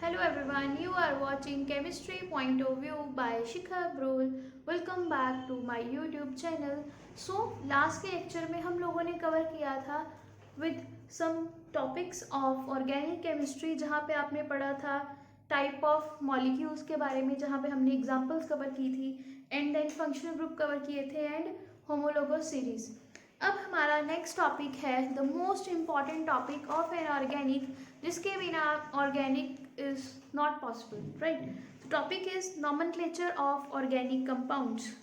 Hello everyone, you are watching Chemistry Point of View by Shikha Brul. Welcome back to my YouTube channel. Last के lecture में हम लोगों ने cover किया था with some topics of organic chemistry, जहाँ पे आपने पढ़ा था टाइप ऑफ मॉलिक्यूल्स के बारे में, जहाँ पे हमने एग्जाम्पल्स कवर की थी and then functional group cover किए थे एंड होमोलोगस सीरीज। अब हमारा नेक्स्ट टॉपिक है the most important topic of an organic, जिसके बिना organic is not possible, right? The topic is nomenclature of organic compounds.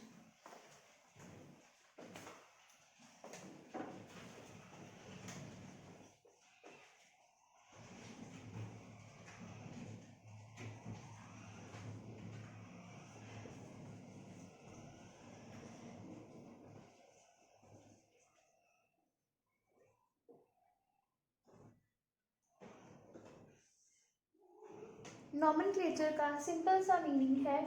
Nomenclature का सिंपल सा meaning है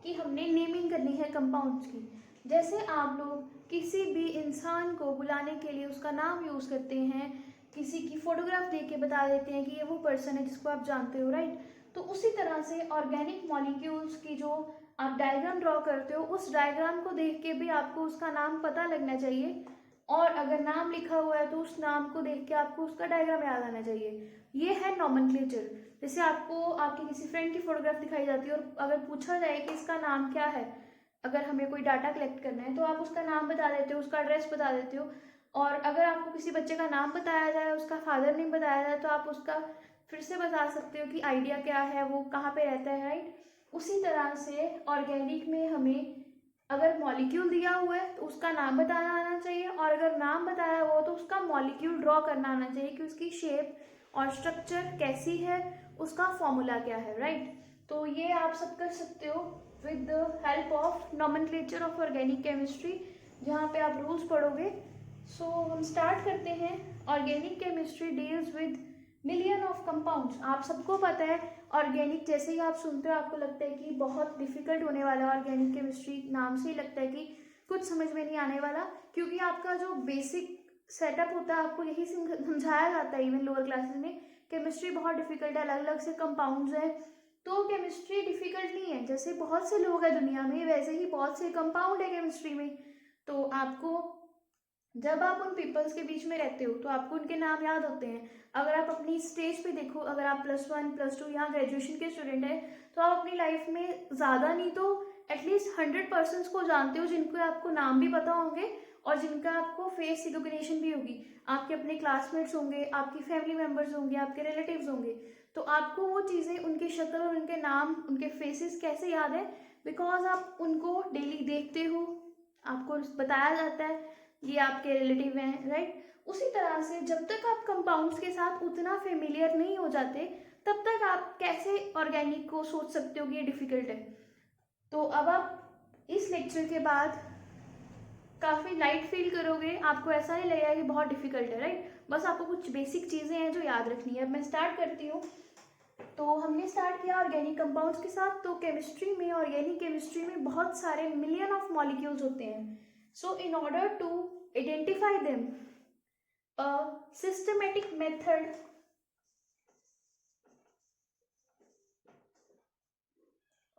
कि हमने नेमिंग करनी है कंपाउंड्स की। जैसे आप लोग किसी भी इंसान को बुलाने के लिए उसका नाम यूज़ करते हैं, किसी की फोटोग्राफ देख के बता देते हैं कि ये वो पर्सन है जिसको आप जानते हो, राइट? तो उसी तरह से ऑर्गेनिक मॉलिक्यूल्स की जो आप डायग्राम ड्रॉ करते हो, उस डायग्राम को देख के भी आपको उसका नाम पता लगना चाहिए, और अगर नाम लिखा हुआ है तो उस नाम को देख के आपको उसका डायग्राम याद आना चाहिए। ये है नॉमेनक्लेचर। जैसे आपको आपके किसी फ्रेंड की फोटोग्राफ दिखाई जाती है और अगर पूछा जाए कि इसका नाम क्या है, अगर हमें कोई डाटा कलेक्ट करना है तो आप उसका नाम बता देते हो, उसका एड्रेस बता देते हो। और अगर आपको किसी बच्चे का नाम बताया जाए, उसका फादर नेम बताया जाए, तो आप उसका फिर से बता सकते हो कि आइडिया क्या है, वो कहाँ पे रहता है, राइट? उसी तरह से ऑर्गेनिक में हमें अगर मॉलिक्यूल दिया हुआ है तो उसका नाम बताना आना चाहिए, और अगर नाम बताया हुआ तो उसका मॉलिक्यूल ड्रॉ करना आना चाहिए कि उसकी शेप और स्ट्रक्चर कैसी है, उसका फॉर्मूला क्या है, राइट? तो ये आप सब कर सकते हो with the help of nomenclature of organic chemistry, जहाँ पे आप रूल्स पढ़ोगे। हम स्टार्ट करते हैं। Organic chemistry deals with million of compounds. आप सबको पता है ऑर्गेनिक, जैसे ही आप सुनते हो आपको लगता है कि बहुत डिफिकल्ट होने वाला है ऑर्गेनिक केमिस्ट्री। नाम से ही लगता है कि कुछ समझ में नहीं आने वाला, क्योंकि आपका जो बेसिक सेटअप होता है आपको यही समझाया जाता है इवन लोअर क्लासेस में। केमिस्ट्री बहुत डिफिकल्ट है, अलग अलग से कंपाउंड्स हैं। तो केमिस्ट्री डिफिकल्ट नहीं है। जैसे बहुत से लोग हैं दुनिया में, वैसे ही बहुत से कंपाउंड है केमिस्ट्री में। तो आपको जब आप उन पीपल्स के बीच में रहते हो तो आपको उनके नाम याद होते हैं। अगर आप अपनी स्टेज पे देखो, अगर आप +1 +2 या ग्रेजुएशन के स्टूडेंट हैं, तो आप अपनी लाइफ में ज़्यादा नहीं तो एटलीस्ट 100 पर्सन्स को जानते हो जिनको आपको नाम भी पता होंगे और जिनका आपको फेस रिकॉग्निशन भी होगी। आपके अपने क्लासमेट्स होंगे, आपकी फैमिली मेम्बर्स होंगे, आपके रिलेटिव्स होंगे। तो आपको वो चीज़ें, उनकी शक्ल और उनके नाम, उनके फेसेस कैसे याद है? बिकॉज आप उनको डेली देखते हो, आपको बताया जाता है ये आपके रिलेटिव हैं, राइट? उसी तरह से जब तक आप कंपाउंड्स के साथ उतना फेमिलियर नहीं हो जाते, तब तक आप कैसे ऑर्गेनिक को सोच सकते हो कि ये डिफिकल्ट है? तो अब आप इस लेक्चर के बाद काफ़ी लाइट फील करोगे, आपको ऐसा नहीं लगेगा कि बहुत डिफिकल्ट है, राइट? बस आपको कुछ बेसिक चीज़ें हैं जो याद रखनी है। अब मैं स्टार्ट करती हूँ। तो हमने स्टार्ट किया ऑर्गेनिक कंपाउंड्स के साथ। तो केमिस्ट्री में, ऑर्गेनिक केमिस्ट्री में बहुत सारे मिलियन ऑफ मॉलिक्यूल्स होते हैं। So in order to identify them, a systematic method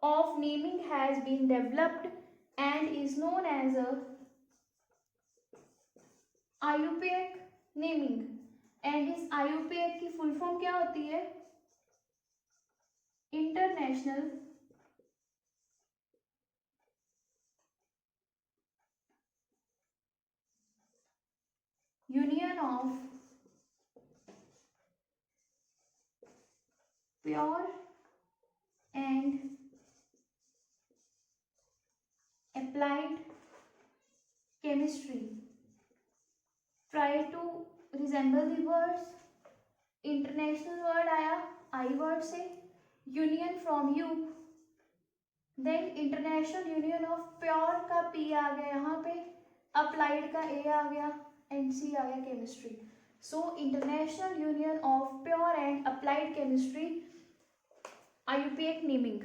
of naming has been developed and is known as a IUPAC naming। and इस IUPAC की फुल फॉर्म क्या होती है? International union of pure and applied chemistry try to resemble the words। International word आया I word से, union from U, then international union of pure का P आ गया यहाँ पे, अप्लाइड का ए आ गया, एंड सी आ गया chemistry. So international union of pure and applied chemistry, IUPAC naming,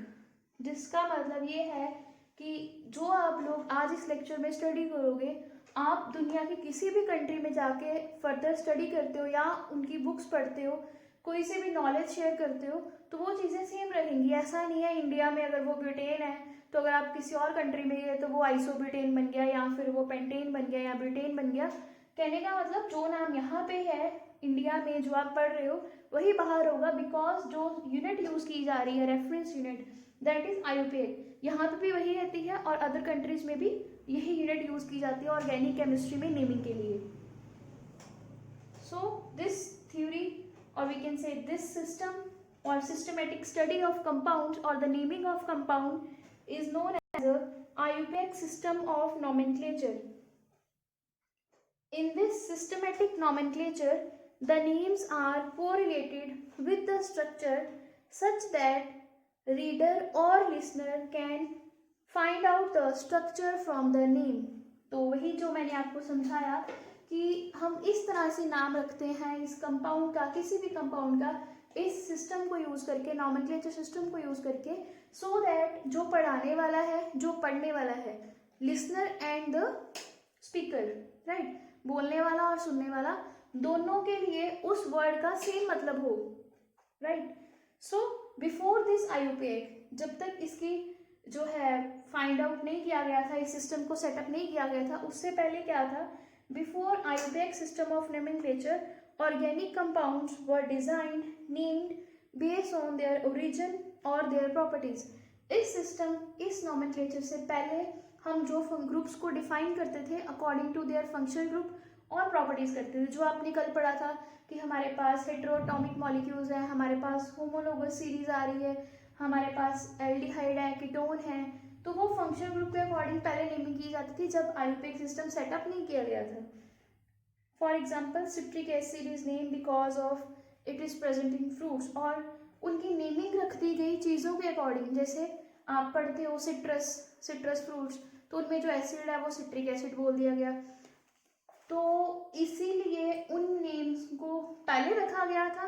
जिसका मतलब ये है कि जो आप लोग आज इस लेक्चर में स्टडी करोगे, आप दुनिया की किसी भी कंट्री में जाके फर्दर स्टडी करते हो या उनकी बुक्स पढ़ते हो, कोई से भी नॉलेज शेयर करते हो तो वो चीज़ें सेम रहेंगी। ऐसा नहीं है इंडिया में अगर वो ब्यूटेन है तो अगर आप किसी और कंट्री में गए तो वो आइसोब्यूटेन बन गया या फिर वो पेंटेन बन गया या ब्यूटेन बन गया। कहने का मतलब जो नाम यहाँ पे है इंडिया में जो आप पढ़ रहे हो वही बाहर होगा, बिकॉज जो यूनिट यूज़ की जा रही है reference unit that is IUPAC, यहाँ पे भी वही रहती है और अदर कंट्रीज में भी यही यूनिट यूज़ की जाती है ऑर्गेनिक केमिस्ट्री में नेमिंग के लिए। So this theory or we can say this system or systematic study of compounds or the naming of compound is known as a IUPAC system of nomenclature. In this systematic nomenclature, the names are correlated with the structure such that reader or listener can find out the structure from the name. तो वही जो मैंने आपको समझाया कि हम इस तरह से नाम रखते हैं इस कंपाउंड का, किसी भी कंपाउंड का, इस सिस्टम को यूज़ करके, नॉमेनक्लेचर सिस्टम को यूज़ करके, सो दैट जो पढ़ाने वाला है, जो पढ़ने वाला है, listener and the speaker, right, बोलने वाला और सुनने वाला, दोनों के लिए उस वर्ड का सेम मतलब हो, right. So before this IUPAC, जब तक इसकी जो है फाइंड आउट नहीं किया गया था, इस सिस्टम को सेटअप नहीं किया गया था, उससे पहले क्या था, before IUPAC system of nomenclature, organic compounds were designed, named based on their origin or their properties. इस सिस्टम, इस nomenclature से पहले हम जो ग्रुप्स को डिफाइन करते थे according to their functional group और प्रॉपर्टीज करते थे। जो आपने कल पढ़ा था कि हमारे पास हेटेरोटॉमिक मॉलिक्यूल्स हैं, हमारे पास होमोलोगस सीरीज आ रही है, हमारे पास एल्डिहाइड है, कीटोन है, तो वो फंक्शनल ग्रुप के अकॉर्डिंग पहले नेमिंग की जाती थी जब IUPAC सिस्टम सेटअप नहीं किया गया था। For example citric acid is name because of it is present in fruits, और उनकी नेमिंग रख दी गई चीज़ों के अकॉर्डिंग। जैसे आप पढ़ते हो सिट्रस फ्रूट्स, तो उनमें जो एसिड है वो सिट्रिक एसिड बोल दिया गया, तो इसीलिए उन नेम्स को पहले रखा गया था,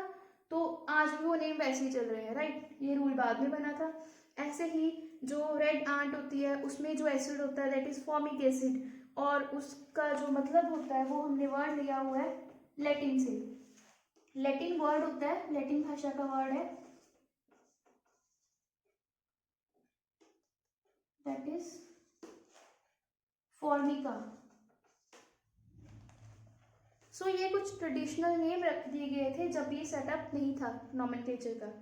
तो आज भी वो नेम वैसे ही चल रहे हैं, राइट। ये रूल बाद में बना था। ऐसे ही जो रेड आंट होती है उसमें जो एसिड होता है दैट इज फॉर्मिक एसिड, और उसका जो मतलब होता है वो हमने वर्ड लिया हुआ है लैटिन से, लैटिन वर्ड होता है, लैटिन भाषा का वर्ड है दैट इज फॉर्मिका। सो ये कुछ ट्रेडिशनल नेम रख दिए गए थे जब ये सेटअप नहीं था नॉमेनक्लेचर का।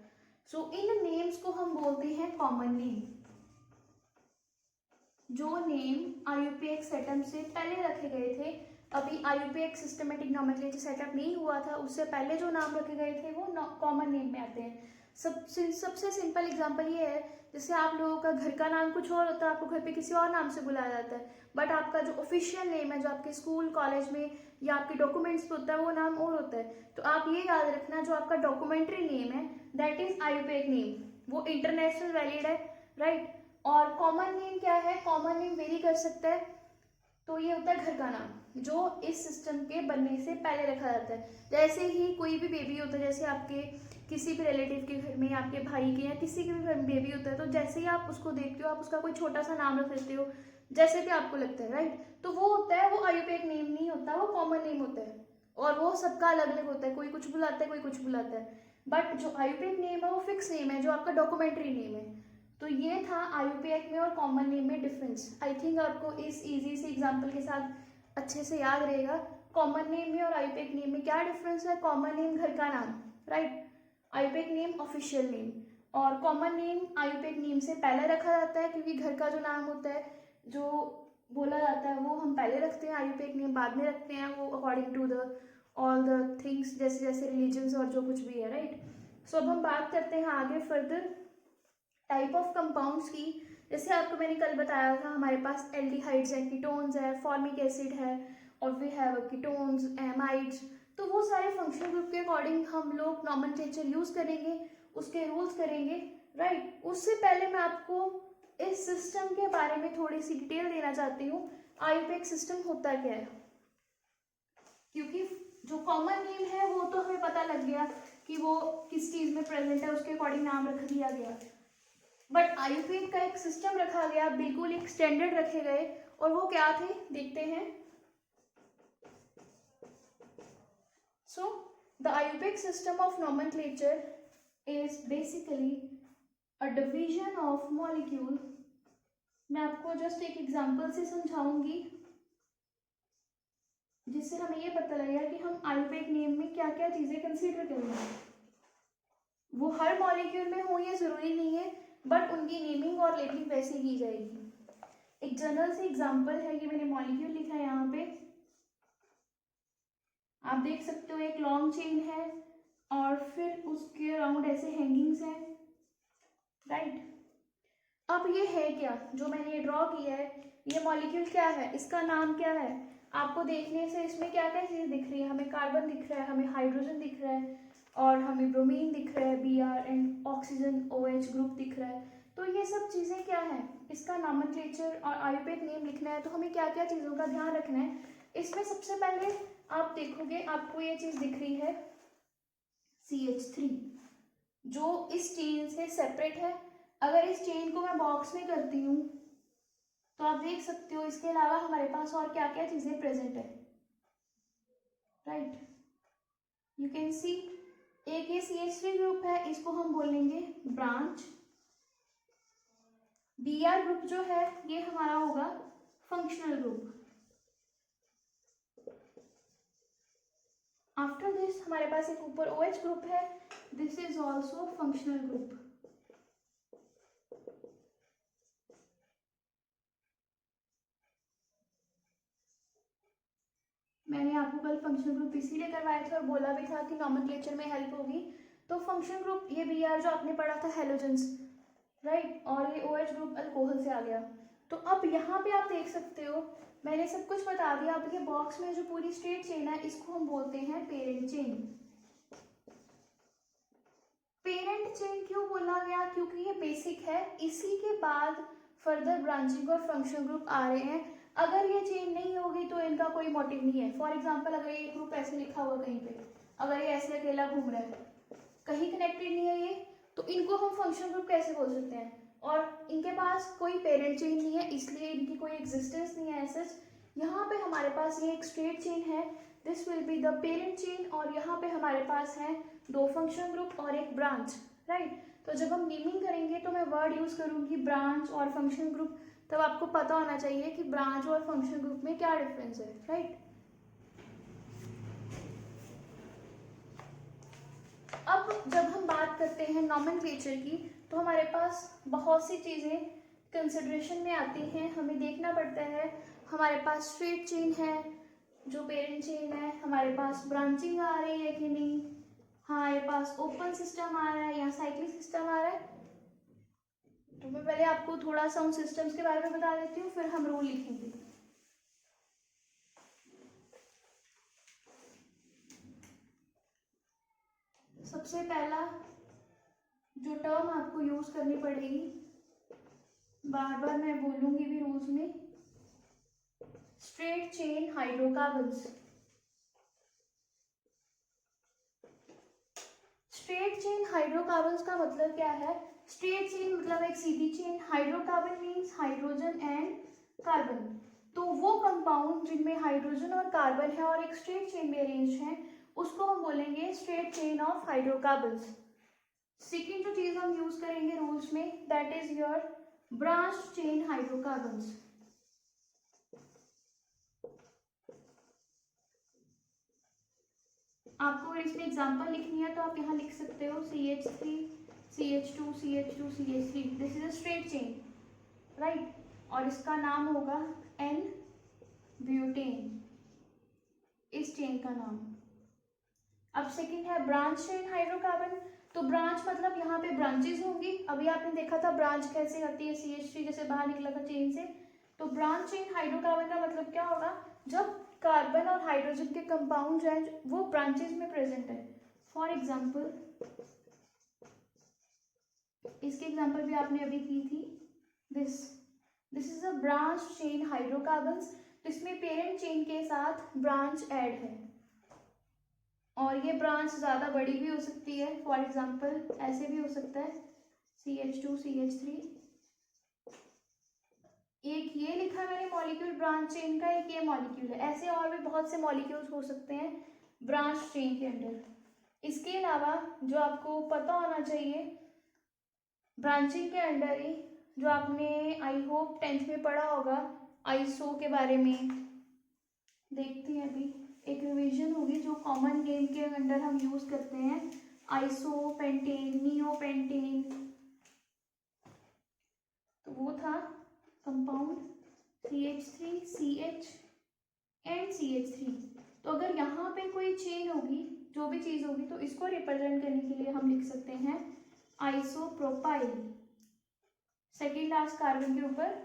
सो इन नेम्स को हम बोलते हैं कॉमन नेम। जो नेम IUPAC सेटअप से पहले रखे गए थे, अभी IUPAC सिस्टमेटिक नॉमेनक्लेचर सेटअप नहीं हुआ था, उससे पहले जो नाम रखे गए थे वो कॉमन नेम में आते हैं। सबसे सिंपल एग्जांपल ये है, जैसे आप लोगों का घर का नाम कुछ और होता है, आपको घर पे किसी और नाम से बुलाया जाता है, बट आपका जो ऑफिशियल नेम है, जो आपके स्कूल कॉलेज में या आपके डॉक्यूमेंट्स पे होता है, वो नाम और होता है। तो आप ये याद रखना, जो आपका डॉक्यूमेंट्री नेम है दैट इज IUPAC नेम, वो इंटरनेशनल वैलिड है, राइट। और कॉमन नेम क्या है, कॉमन नेम वेरी कर सकता है, तो ये होता है घर का नाम जो इस सिस्टम के बनने से पहले रखा जाता है। जैसे ही कोई भी बेबी होता है, जैसे आपके किसी भी रिलेटिव के घर में, आपके भाई के या किसी के भी घर में बेबी होता है, तो जैसे ही आप उसको देखते हो आप उसका कोई छोटा सा नाम रख देते हो जैसे भी आपको लगता है, राइट। तो वो होता है, वो IUPAC नेम नहीं होता, वो कॉमन नेम होता है, और वो सबका अलग अलग होता है, कोई कुछ बुलाता है, कोई कुछ बुलाता है। बट जो IUPAC नेम है वो फिक्स नेम है, जो आपका डॉक्यूमेंट्री नेम है। तो ये था IUPAC में और कॉमन नेम में डिफरेंस। आई थिंक आपको इस इजी से एग्जांपल के साथ अच्छे से याद रहेगा कॉमन नेम में और IUPAC नेम में क्या डिफरेंस है। कॉमन नेम घर का नाम, right, IUPAC name official name, और कॉमन नेम IUPAC नेम से पहले रखा जाता है क्योंकि घर का जो नाम होता है, जो बोला जाता है, वो हम पहले रखते हैं, IUPAC नेम बाद में रखते हैं, वो according to the all the things, जैसे जैसे रिलीजन्स और जो कुछ भी है, राइट। सो अब हम बात करते हैं आगे फर्दर टाइप ऑफ कंपाउंड्स की। जैसे आपको मैंने कल बताया था, हमारे पास एल्डिहाइड्स है, कीटोन्स है, फॉर्मिक एसिड है, और वी हैव कीटोन्स, एमाइड्स। तो वो सारे फंक्शनल ग्रुप के अकॉर्डिंग हम लोग नॉमेनक्लेचर यूज करेंगे, उसके रूल्स करेंगे, राइट। उससे पहले मैं आपको इस सिस्टम के बारे में थोड़ी सी डिटेल देना चाहती हूँ, IUPAC सिस्टम होता क्या है। क्योंकि जो कॉमन नेम है वो तो हमें पता लग गया कि वो किस चीज में प्रेजेंट है, उसके अकॉर्डिंग नाम रख दिया गया, बट IUPAC का एक सिस्टम रखा गया, बिल्कुल एक स्टैंडर्ड रखे गए, और वो क्या थे देखते हैं। So the IUPAC system of nomenclature is basically a division of molecule. मैं आपको जस्ट एक एग्जांपल से समझाऊंगी जिससे हमें ये पता लगेगा कि हम IUPAC नेम में क्या क्या चीज़ें कंसीडर करेंगे। वो हर मॉलिक्यूल में हो ये ज़रूरी नहीं है, बट उनकी नेमिंग और लेबलिंग वैसे की जाएगी। एक जनरल से एग्जांपल है, ये मैंने मॉलिक्यूल लिखा है यहाँ पे, आप देख सकते हो एक लॉन्ग चेन है और फिर उसके अराउंड ऐसे हैंगिंग्स हैं, राइट। अब ये है क्या जो मैंने ये ड्रॉ किया है, ये मॉलिक्यूल क्या है, इसका नाम क्या है। आपको देखने से इसमें क्या क्या चीज़ दिख रही है, हमें कार्बन दिख रहा है, हमें हाइड्रोजन दिख रहा है और हमें ब्रोमीन दिख रहा है, Br, and oxygen OH group दिख रहा है। तो ये सब चीज़ें क्या है, इसका नॉमेनक्लेचर और IUPAC नेम लिखना है तो हमें क्या क्या चीज़ों का ध्यान रखना है। इसमें सबसे पहले आप देखोगे आपको ये चीज़ दिख रही है CH3 जो इस चेन से सेपरेट है। अगर इस चेन को मैं बॉक्स में करती हूँ तो आप देख सकते हो इसके अलावा हमारे पास और क्या क्या चीज़ें प्रेजेंट है, राइट। यू कैन सी एक ये CH3 ग्रुप है, इसको हम बोलेंगे ब्रांच। Br ग्रुप जो है ये हमारा होगा फंक्शनल ग्रुप। आफ्टर दिस हमारे पास एक ऊपर OH ग्रुप है, this is also functional group. मैंने आपको कल फंक्शनल ग्रुप इसीलिए करवाए थे और बोला भी था कि नॉमेनक्लेचर में हेल्प होगी। तो फंक्शनल ग्रुप ये Br जो आपने पढ़ा था हेलोजेंस, राइट, और ये OH ग्रुप अल्कोहल से आ गया। तो अब यहाँ पे आप देख सकते हो मैंने सब कुछ बता दिया। अब ये बॉक्स में जो पूरी स्ट्रेट चेन है इसको हम बोलते हैं पेरेंट चेन। पेरेंट चेन क्यों बोला गया, क्योंकि ये बेसिक है, इसी के बाद फर्दर ब्रांचिंग और फंक्शनल ग्रुप आ रहे हैं। अगर ये चेन नहीं होगी तो इनका कोई मोटिव नहीं है। फॉर एग्जांपल अगर ये ग्रुप ऐसे लिखा हुआ कहीं पे, अगर ये ऐसे अकेला घूम रहा है, कहीं कनेक्टेड नहीं है ये, तो इनको हम फंक्शनल ग्रुप कैसे बोल सकते हैं। और इनके पास कोई पेरेंट चेन नहीं है इसलिए इनकी कोई एग्जिस्टेंस नहीं है ऐसे। यहाँ पे हमारे पास ये एक स्ट्रेट चेन है, this will be the parent chain, और यहाँ पे हमारे पास है 2 फंक्शनल ग्रुप और एक ब्रांच, राइट। तो जब हम नेमिंग करेंगे तो मैं वर्ड यूज करूंगी ब्रांच और फंक्शनल ग्रुप, तब आपको पता होना चाहिए कि ब्रांच और फंक्शनल ग्रुप में क्या डिफरेंस है, राइट। अब जब हम बात करते हैं नॉमेनक्लेचर की तो हमारे पास बहुत सी चीज़ें कंसिडरेशन में आती हैं, हमें देखना पड़ता है। हमारे पास स्ट्रेट चेन है जो पेरेंट चेन है, हमारे पास ब्रांचिंग आ रही है कि नहीं, हमारे पास ओपन सिस्टम आ रहा है या साइक्लिक सिस्टम आ रहा है। तो मैं पहले आपको थोड़ा सा उन सिस्टम्स के बारे में बता देती हूँ, फिर हम रूल लिखेंगे। सबसे पहला जो टर्म आपको यूज करनी पड़ेगी, बार बार मैं बोलूंगी भी रूल्स में, straight chain hydrocarbons. Straight chain hydrocarbons का मतलब क्या है, स्ट्रेट चेन मतलब एक सीधी chain, hydrocarbon means hydrogen and carbon. तो वो कंपाउंड जिनमें हाइड्रोजन और कार्बन है और एक स्ट्रेट चेन में अरेंज है उसको हम बोलेंगे straight chain of hydrocarbons. Second जो चीज हम यूज करेंगे रूल्स में, that is your branch chain hydrocarbons. आपको अगर इसमें एग्जांपल लिखनी है तो आप यहाँ लिख सकते हो CH3 CH2 CH2 CH3, this is a straight chain, right, और इसका नाम होगा N ब्यूटेन, इस चेन का नाम। अब सेकंड है ब्रांच चेन हाइड्रोकार्बन। तो ब्रांच मतलब यहाँ पे ब्रांचेस होंगी, अभी आपने देखा था ब्रांच कैसे होती है, CH3 जैसे बाहर निकला था चेन से। तो ब्रांच चेन हाइड्रोकार्बन का मतलब क्या होगा, जब कार्बन और हाइड्रोजन के कंपाउंड हैं वो ब्रांचेस में प्रेजेंट है। फॉर एग्जांपल इसकी एग्जांपल भी आपने अभी की थी, this is a branch chain hydrocarbons. इसमें पेरेंट चेन के साथ ब्रांच ऐड है और ये ब्रांच ज़्यादा बड़ी भी हो सकती है, फॉर एग्जांपल ऐसे भी हो सकता है CH2 CH3। एक ये लिखा है मैंने मॉलिक्यूल ब्रांच चेन का, एक ये मॉलिक्यूल है, ऐसे और भी बहुत से मॉलिक्यूल्स हो सकते हैं ब्रांच चेन के अंदर। इसके अलावा जो आपको पता होना चाहिए ब्रांचिंग के अंडर ही, जो आपने आई होप 10th में पढ़ा होगा आईसो के बारे में, देखते हैं अभी एक रिवीजन होगी जो कॉमन नेम के अंडर हम यूज करते हैं, आइसो पेंटेन, नियो पेंटेन। तो वो था compound CH3 CH and CH3। तो अगर यहाँ पे कोई चेन होगी, जो भी चीज होगी, तो इसको रिप्रेजेंट करने के लिए हम लिख सकते हैं आइसोप्रोपाइल। सेकेंड लास्ट कार्बन के ऊपर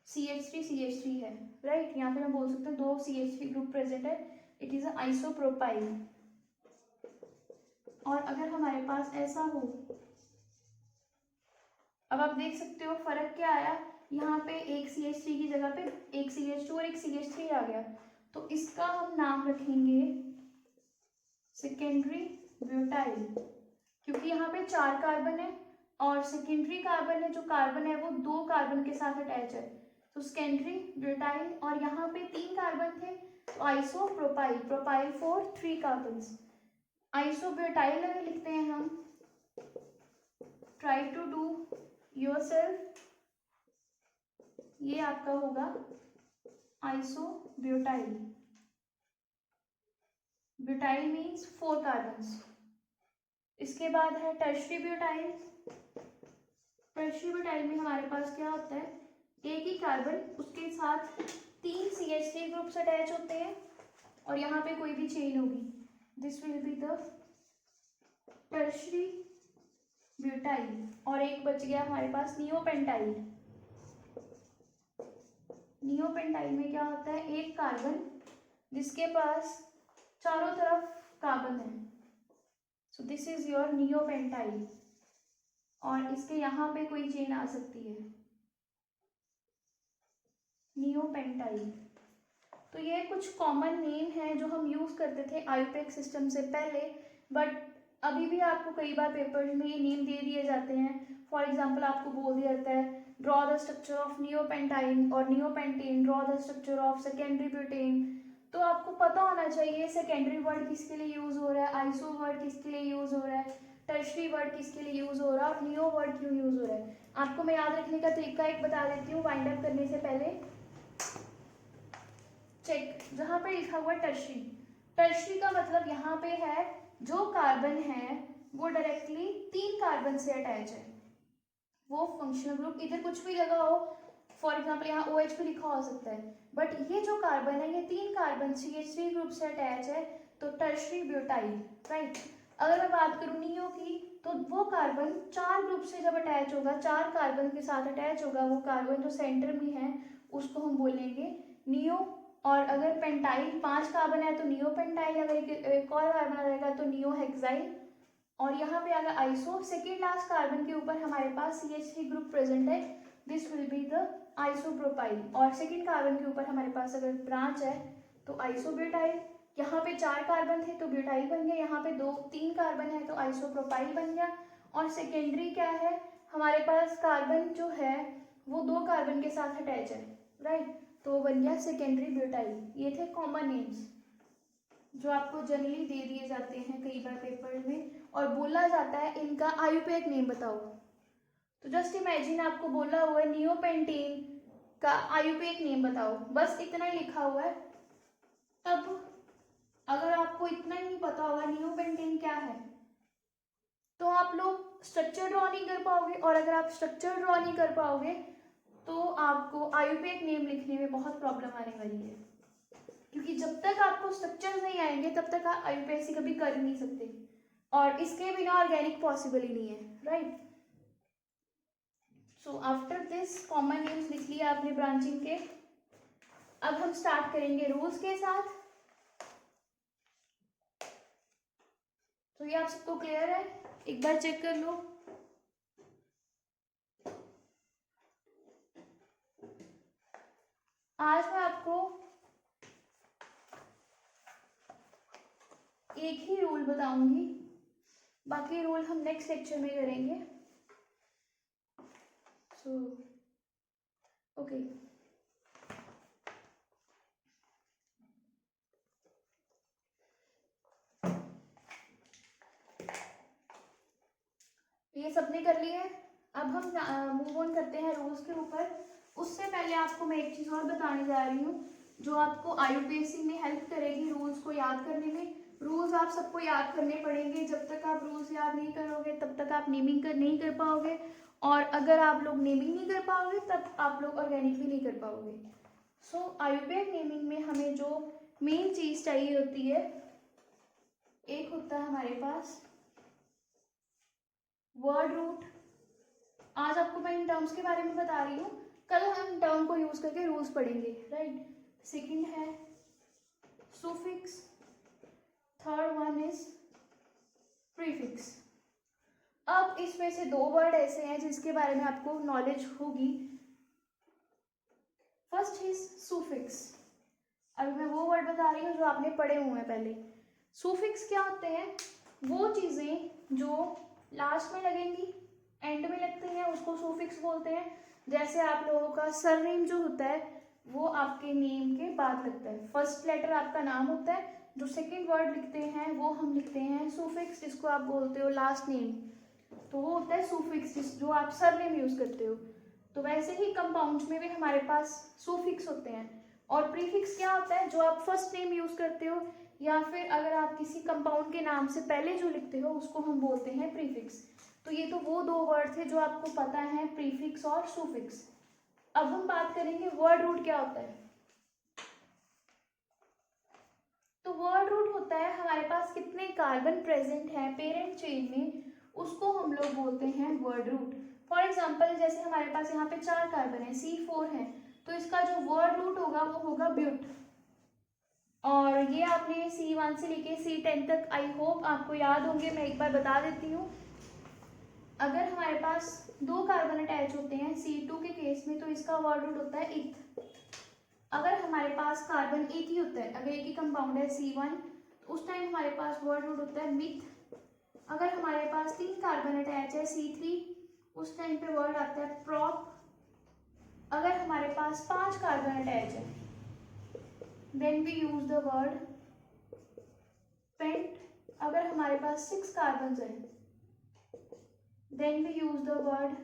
CH3 है, राइट। यहाँ पे हम बोल सकते हैं 2 CH3 ग्रुप प्रेजेंट है, इट इज आइसोप्रोपाइल। और अगर हमारे पास ऐसा हो, अब आप देख सकते हो फर्क क्या आया, यहाँ पे एक CH3 की जगह पे एक CH2 और एक CH3 आ गया, तो इसका हम नाम रखेंगे सेकेंडरी ब्यूटाइल, क्योंकि यहाँ पे 4 कार्बन है और सेकेंडरी कार्बन है, जो कार्बन है वो 2 कार्बन के साथ अटैच है, तो सेकेंडरी ब्यूटाइल। और यहाँ पे 3 कार्बन थे, तो isopropyl, propyl for 3 carbons. Isobutyl अगर लिखते हैं हम, ट्राई टू डू योरसेल्फ, ये आपका होगा आइसोब्यूटाइल। Butyl means 4 carbons. इसके बाद है टर्शरी ब्यूटाइल। टर्शरी ब्यूटाइल में हमारे पास क्या होता है, एक ही कार्बन, उसके साथ 3 CH3 ग्रुप्स अटैच होते हैं और यहाँ पे कोई भी चेन होगी, this will be the tertiary butyl. और एक बच गया हमारे पास नियोपेंटाइल। नियोपेंटाइल में क्या होता है, एक कार्बन जिसके पास चारों तरफ कार्बन है, so this is your neopentyl. और इसके यहाँ पे कोई चेन आ सकती है, नियोपेंटाइल। तो ये कुछ कॉमन नेम है जो हम यूज करते थे आईयूपैक सिस्टम से पहले, बट अभी भी आपको कई बार पेपर्स में ये नेम दे दिए जाते हैं। फॉर एग्जाम्पल आपको बोल दिया जाता है ड्रॉ द स्ट्रक्चर ऑफ नियोपेंटाइन और neopentane, draw the structure of secondary butane. तो आपको पता होना चाहिए सेकेंडरी वर्ड किसके लिए यूज हो रहा है, आइसो वर्ड किसके लिए यूज हो रहा है, टर्शरी वर्ड किसके लिए यूज हो रहा है और नियो वर्ड क्यों यूज हो रहा है। आपको मैं याद रखने का तरीका एक बता देती हूँ वाइंड अप करने से पहले। चेक, जहाँ पे लिखा हुआ टर्शरी, टर्शरी का मतलब यहाँ पे है जो कार्बन है वो डायरेक्टली 3 कार्बन से अटैच है, वो फंक्शनल ग्रुप इधर कुछ भी लगा हो, फॉर एग्जाम्पल यहाँ OH भी लिखा हो सकता है, बट ये जो कार्बन है ये 3 कार्बन CH3 ग्रुप से अटैच है, तो टर्शरी ब्यूटाइल, राइट। अगर मैं बात करूँ नियो की, तो वो कार्बन 4 ग्रुप से जब अटैच होगा, 4 कार्बन के साथ अटैच होगा, वो कार्बन जो सेंटर में है उसको हम बोलेंगे नियो। और अगर पेंटाइल 5 कार्बन है तो नियो पेंटाइल, अगर एक और कार्बन आ जाएगा तो नियो हेक्साइल। और यहाँ पे अगर आइसो, सेकेंड लास्ट कार्बन के ऊपर हमारे पास CH3 ग्रुप प्रेजेंट है, this will be the isopropyl. और सेकेंड कार्बन के ऊपर हमारे पास अगर ब्रांच है तो आइसोब्यूटाइल। यहाँ पे 4 कार्बन थे तो ब्यूटाइल बन गया, यहाँ पे 3 कार्बन है तो आइसोप्रोपाइल बन गया। और सेकेंडरी क्या है, हमारे पास कार्बन जो है वो 2 कार्बन के साथ अटैच है, राइट, तो बन गया सेकेंडरी ब्यूटाइल। ये थे कॉमन नेम्स जो आपको जनरली दे दिए जाते हैं कई बार पेपर में, और बोला जाता है इनका आईयूपैक नेम बताओ। तो जस्ट इमेजिन आपको बोला हुआ है नियोपेंटेन का आईयूपैक नेम बताओ, बस इतना ही लिखा हुआ है। तब अगर आपको इतना ही नहीं पता होगा नियोपेंटेन क्या है, तो आप लोग स्ट्रक्चर ड्रॉ नहीं कर पाओगे, और अगर आप स्ट्रक्चर ड्रॉ नहीं कर पाओगे तो आपको आईयूपैक नेम लिखने में बहुत प्रॉब्लम आने वाली है, क्योंकि जब तक आपको स्ट्रक्चर्स नहीं आएंगे तब तक आप आईयूपैक कभी कर नहीं सकते, और इसके बिना ऑर्गेनिक पॉसिबल ही नहीं है, right. So after this common names लिख लिया आपने ब्रांचिंग के। अब हम स्टार्ट करेंगे रूल्स के साथ। तो ये आप सबको क्लियर है, एक बार चेक कर लो। आज मैं आपको एक ही रूल बताऊंगी, बाकी रूल हम नेक्स्ट लेक्चर में करेंगे। सो ओके, ये सबने कर लिया है। अब हम मूव ऑन करते हैं रूल्स के ऊपर। उससे पहले आपको मैं एक चीज़ और बताने जा रही हूँ जो आपको IUPAC में हेल्प करेगी रूल्स को याद करने में। रूल्स आप सबको याद करने पड़ेंगे। जब तक आप रूल्स याद नहीं करोगे तब तक आप नेमिंग नहीं कर पाओगे, और अगर आप लोग नेमिंग नहीं कर पाओगे तब आप लोग ऑर्गेनिक भी नहीं कर पाओगे। सो IUPAC नेमिंग में हमें जो मेन चीज़ चाहिए होती है, एक होता है हमारे पास वर्ड रूट। आज आपको मैं इन टर्म्स के बारे में बता रही हूँ, कल हम टर्म को यूज करके रूल्स पढ़ेंगे, राइट। सेकंड है suffix, third one is prefix. अब इसमें से दो वर्ड ऐसे हैं जिसके बारे में आपको नॉलेज होगी। First is suffix. अभी मैं वो वर्ड बता रही हूँ जो आपने पढ़े हुए हैं पहले। सुफिक्स क्या होते हैं? वो चीज़ें जो लास्ट में लगेंगी, एंड में लगते हैं, उसको सुफिक्स बोलते हैं। जैसे आप लोगों का सरनेम जो होता है वो आपके नेम के बाद लगता है। फर्स्ट लेटर आपका नाम होता है, जो सेकंड वर्ड लिखते हैं वो हम लिखते हैं सुफिक्स, जिसको आप बोलते हो लास्ट नेम, तो वो होता है सुफिक्स, जो आप सरनेम यूज करते हो। तो वैसे ही कंपाउंड्स में भी हमारे पास सुफिक्स होते हैं। और प्रीफिक्स क्या होता है? जो आप फर्स्ट नेम यूज करते हो या फिर अगर आप किसी कंपाउंड के नाम से पहले जो लिखते हो उसको हम बोलते हैं प्रीफिक्स। तो ये तो वो दो वर्ड थे जो आपको पता है, प्रीफिक्स और सुफिक्स। अब हम बात करेंगे वर्ड रूट क्या होता है। तो वर्ड रूट होता है हमारे पास कितने कार्बन प्रेजेंट हैं पेरेंट चेन में, उसको हम लोग बोलते हैं वर्ड रूट। फॉर एग्जाम्पल जैसे हमारे पास यहाँ पे 4 कार्बन है, C4 है, तो इसका जो वर्ड रूट होगा वो होगा ब्यूट। और ये आपने C1 से लेके C10 तक आई होप आपको याद होंगे, मैं एक बार बता देती हूँ। अगर हमारे पास 2 कार्बन अटैच होते हैं C2 के केस में तो इसका वर्ड रूट होता है इथ। अगर हमारे पास कार्बन एक ही होता है, अगर एक ही कंपाउंड है C1, तो उस टाइम हमारे पास वर्ड रूट होता है मिथ। अगर हमारे पास 3 कार्बन अटैच है C3, उस टाइम पे वर्ड आता है प्रॉप। अगर हमारे पास 5 कार्बन अटैच है then we use the word pent. अगर हमारे पास 6 कार्बन है then we use the word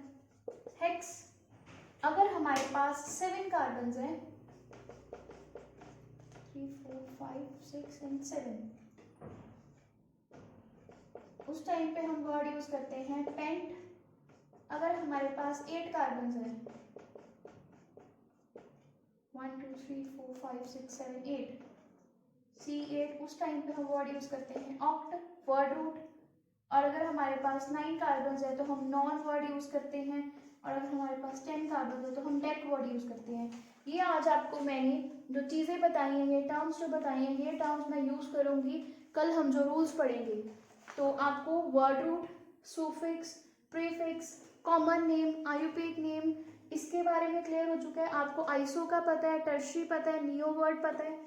hex. अगर हमारे पास 7 कार्बन है, 3 4 5 6 and 7, उस टाइम पे हम वर्ड यूज करते हैं पेंट। अगर हमारे पास 8 कार्बन है, 1 2 3 4 5 6 7 8, C8, उस टाइम पे हम वर्ड यूज करते हैं ऑक्ट, वर्ड रूट। और अगर हमारे पास 9 कार्बन है तो हम नॉन वर्ड यूज करते हैं, और अगर हमारे पास 10 कार्बन है तो हम डेक वर्ड यूज करते हैं। ये आज आपको मैंने जो चीज़ें बताई हैं, ये टर्म्स जो बताई हैं, ये टर्म्स मैं यूज करूंगी कल हम जो रूल्स पढ़ेंगे। तो आपको word root, suffix, prefix, common name, IUPAC name, इसके बारे में क्लियर हो चुका है। आपको आइसो का पता है, टर्शरी पता है, नियो वर्ड पता है।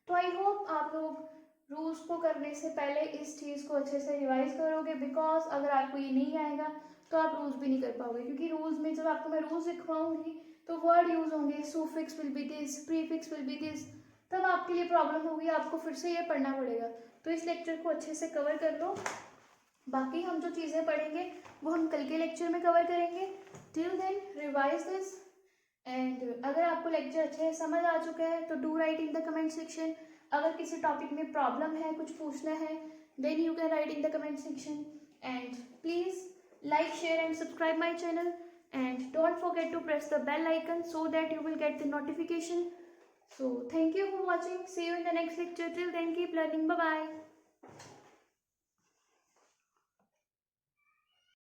तो आई होप आप लोग रूल्स को करने से पहले इस चीज़ को अच्छे से रिवाइज करोगे, बिकॉज अगर आपको ये नहीं आएगा तो आप रूल्स भी नहीं कर पाओगे। क्योंकि रूल्स में जब आपको मैं रूल्स लिखवाऊंगी तो वर्ड यूज होंगे, suffix will be this, prefix will be this, तब आपके लिए प्रॉब्लम होगी, आपको फिर से ये पढ़ना पड़ेगा। तो इस लेक्चर को अच्छे से कवर कर लो। बाकी हम जो चीज़ें पढ़ेंगे वो हम कल के लेक्चर में कवर करेंगे। Till then revise this, and अगर आपको लेक्चर अच्छे से समझ आ चुका है तो do write in the comment section. अगर किसी टॉपिक में प्रॉब्लम है, कुछ पूछना है, then you can write in the comment section. And please like, share and subscribe my channel, and don't forget to press the bell icon so that you will get the notification. So thank you for watching. See you in the next lecture. Till then, keep learning. Bye bye.